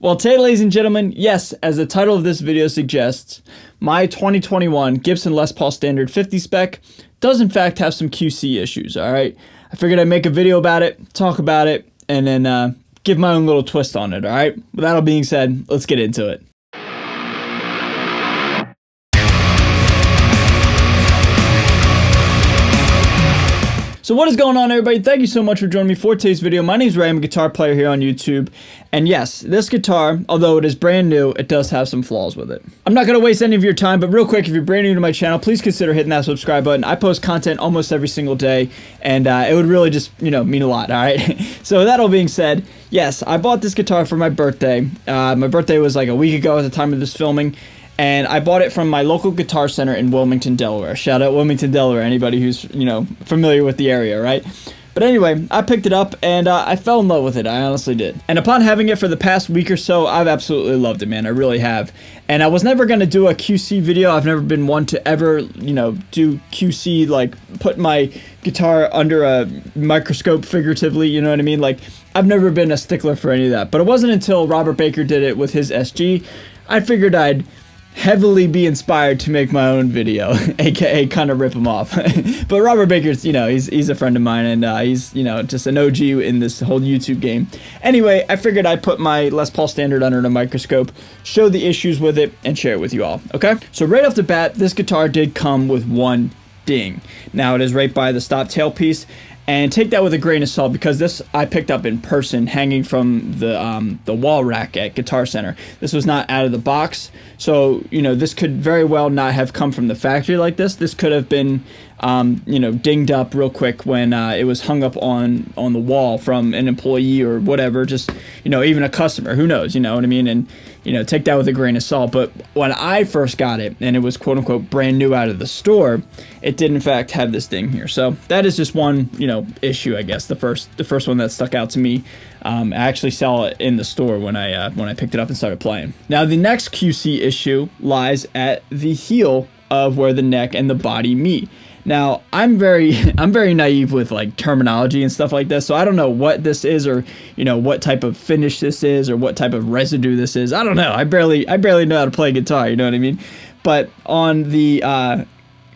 Well, today, ladies and gentlemen, yes, as the title of this video suggests, my 2021 Gibson Les Paul Standard 50 spec does in fact have some QC issues, alright? I figured I'd make a video about it, talk about it, and then give my own little twist on it, alright? With that all being said, let's get into it. So what is going on, everybody? Thank you so much for joining me for today's video. My name is Ray. I'm a guitar player here on YouTube. And yes, this guitar, although it is brand new, it does have some flaws with it. I'm not going to waste any of your time, but real quick, if you're brand new to my channel, please consider hitting that subscribe button. I post content almost every single day, and it would really just, mean a lot, all right? So with that all being said, yes, I bought this guitar for my birthday. My birthday was like a week ago at the time of this filming. And I bought it from my local guitar center in Wilmington, Delaware. Shout out Wilmington, Delaware, anybody who's, familiar with the area, right? But anyway, I picked it up and I fell in love with it. I honestly did. And upon having it for the past week or so, I've absolutely loved it, man. I really have. And I was never going to do a QC video. I've never been one to ever, do QC, like put my guitar under a microscope figuratively, you know what I mean? Like, I've never been a stickler for any of that. But it wasn't until Robert Baker did it with his SG, I figured I'd heavily be inspired to make my own video, aka kind of rip him off. But Robert Baker's, he's a friend of mine, and he's, just an OG in this whole YouTube game. Anyway, I figured I'd put my Les Paul Standard under a microscope, show the issues with it, and share it with you all, okay? So right off the bat, this guitar did come with one ding. Now it is right by the stop tailpiece, and take that with a grain of salt because this I picked up in person hanging from the wall rack at Guitar Center. This was not out of the box. So, this could very well not have come from the factory like this. This could have been, dinged up real quick when it was hung up on the wall from an employee or whatever, just, even a customer. Who knows, you know what I mean? And, take that with a grain of salt. But when I first got it, and it was quote-unquote brand new out of the store, it did in fact have this ding here. So that is just one, issue, I guess. The first one that stuck out to me. I actually saw it in the store when I picked it up and started playing. Now the next QC issue lies at the heel of where the neck and the body meet. Now, I'm very naive with like terminology and stuff like this, so I don't know what this is or, what type of finish this is or what type of residue this is. I don't know. I barely know how to play guitar, you know what I mean? But on the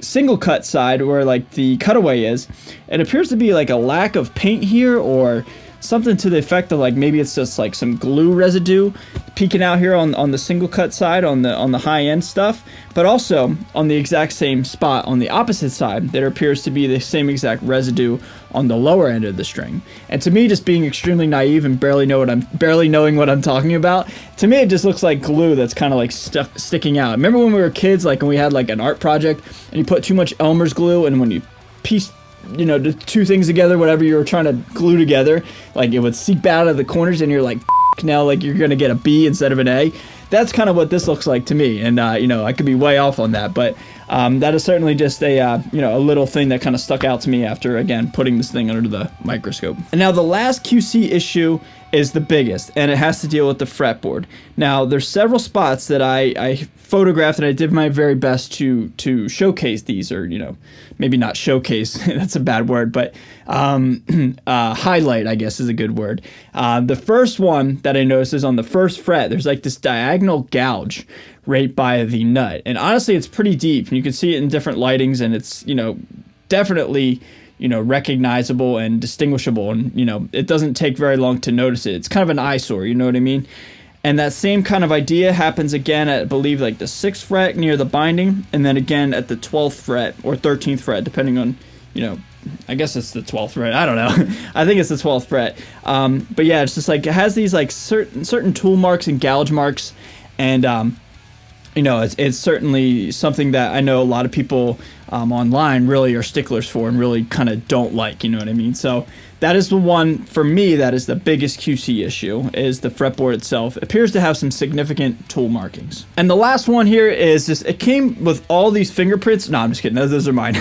single cut side where like the cutaway is, it appears to be like a lack of paint here or something to the effect of like maybe it's just like some glue residue peeking out here on the single cut side on the high end stuff, but also on the exact same spot on the opposite side there appears to be the same exact residue on the lower end of the string. And to me, just being extremely naive and barely knowing what I'm talking about, to me it just looks like glue that's kind of like sticking out. Remember when we were kids, like when we had like an art project and you put too much Elmer's glue, and when you pieced the two things together, whatever you were trying to glue together, like it would seep out of the corners and you're like, now like you're gonna get a B instead of an A. That's kind of what this looks like to me, and I could be way off on that, but that is certainly just a little thing that kind of stuck out to me after, again, putting this thing under the microscope. And now the last QC issue is the biggest, and it has to deal with the fretboard. Now there's several spots that I photographed and I did my very best to showcase these, or maybe not showcase, that's a bad word, but highlight, I guess, is a good word. The first one that I noticed is on the first fret. There's like this diagonal gouge right by the nut, and honestly it's pretty deep, and you can see it in different lightings, and it's definitely recognizable and distinguishable, and it doesn't take very long to notice it. It's kind of an eyesore, you know what I mean? And that same kind of idea happens again at, I believe, like the 6th fret near the binding, and then again at the 12th fret or 13th fret, depending on, I guess it's the 12th fret. I don't know. I think it's the 12th fret. But yeah, it's just like it has these like certain tool marks and gouge marks, and it's certainly something that I know a lot of people online really are sticklers for and really kind of don't like, you know what I mean? So that is the one, for me, that is the biggest QC issue, is the fretboard itself. It appears to have some significant tool markings. And the last one here is just, it came with all these fingerprints. No, I'm just kidding. Those are mine.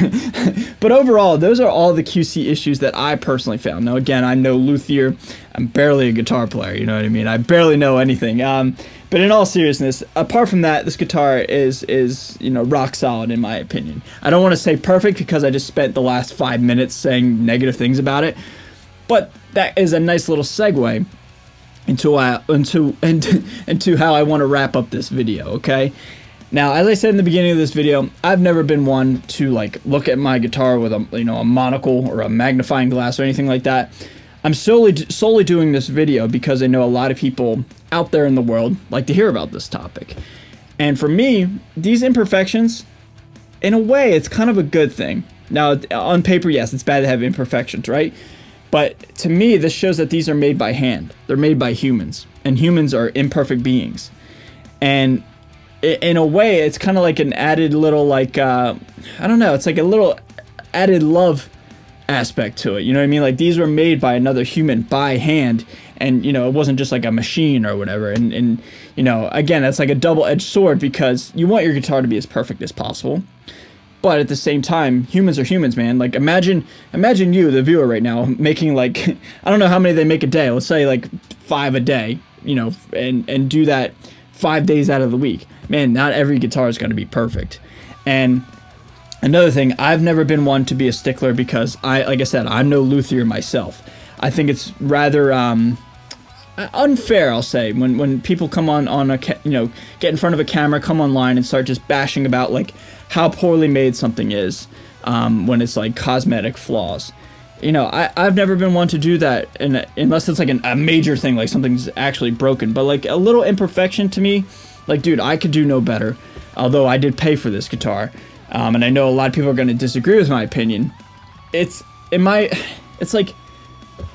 But overall, those are all the QC issues that I personally found. Now, again, I'm no luthier. I'm barely a guitar player, you know what I mean? I barely know anything. But in all seriousness, apart from that, this guitar is rock solid in my opinion. I don't want to say perfect because I just spent the last 5 minutes saying negative things about it, but that is a nice little segue into how I want to wrap up this video, okay? Now, as I said in the beginning of this video, I've never been one to like look at my guitar with a a monocle or a magnifying glass or anything like that. I'm solely doing this video because I know a lot of people out there in the world like to hear about this topic. And for me, these imperfections, in a way, it's kind of a good thing. Now, on paper, yes, it's bad to have imperfections, right? But to me, this shows that these are made by hand. They're made by humans, and humans are imperfect beings. And in a way, it's kind of like an added little, like, I don't know, it's like a little added love aspect to it. You know what I mean? Like, these were made by another human by hand, and, it wasn't just like a machine or whatever. And again, it's like a double-edged sword because you want your guitar to be as perfect as possible. But at the same time, humans are humans, man. Like, imagine you, the viewer right now, making like, I don't know how many they make a day. Let's say like 5 a day, and do that 5 days out of the week. Man, not every guitar is going to be perfect. And another thing, I've never been one to be a stickler because like I said, I'm no luthier myself. I think it's rather unfair, I'll say, when people come on get in front of a camera, come online and start just bashing about like how poorly made something is when it's like cosmetic flaws. I've never been one to do that, unless it's like a major thing, like something's actually broken. But like a little imperfection to me, like, dude, I could do no better. Although I did pay for this guitar, and I know a lot of people are going to disagree with my opinion. It's like,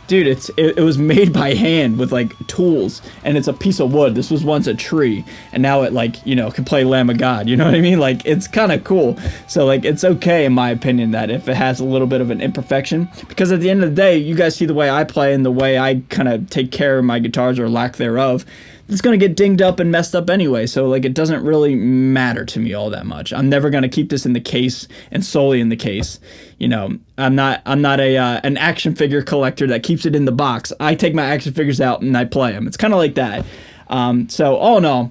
dude, it was made by hand with like tools, and it's a piece of wood. This was once a tree, and now it like can play Lamb of God. You know what I mean? Like, it's kind of cool. So like, it's okay in my opinion that if it has a little bit of an imperfection, because at the end of the day, you guys see the way I play and the way I kind of take care of my guitars or lack thereof. It's going to get dinged up and messed up anyway, so like it doesn't really matter to me all that much. I'm never going to keep this in the case and solely in the case. I'm not an action figure collector that keeps it in the box. I take my action figures out and I play them. It's kind of like that. So all in all,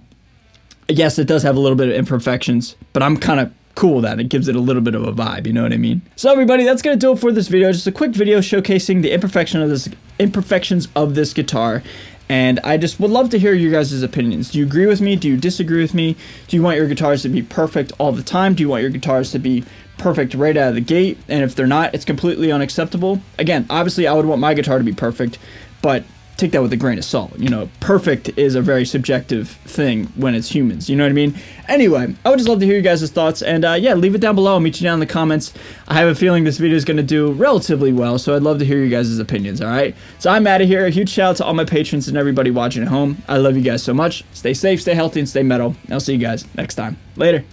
yes, it does have a little bit of imperfections, but I'm kind of cool with that. It gives it a little bit of a vibe, you know what I mean? So everybody, that's going to do it for this video. Just a quick video showcasing the imperfections of this guitar. And I just would love to hear your guys' opinions. Do you agree with me? Do you disagree with me? Do you want your guitars to be perfect all the time? Do you want your guitars to be perfect right out of the gate? And if they're not, it's completely unacceptable. Again, obviously I would want my guitar to be perfect, but take that with a grain of salt. Perfect is a very subjective thing when it's humans. You know what I mean? Anyway, I would just love to hear you guys' thoughts. And yeah, leave it down below. I'll meet you down in the comments. I have a feeling this video is going to do relatively well, so I'd love to hear you guys' opinions, all right? So I'm out of here. A huge shout out to all my patrons and everybody watching at home. I love you guys so much. Stay safe, stay healthy, and stay metal. I'll see you guys next time. Later.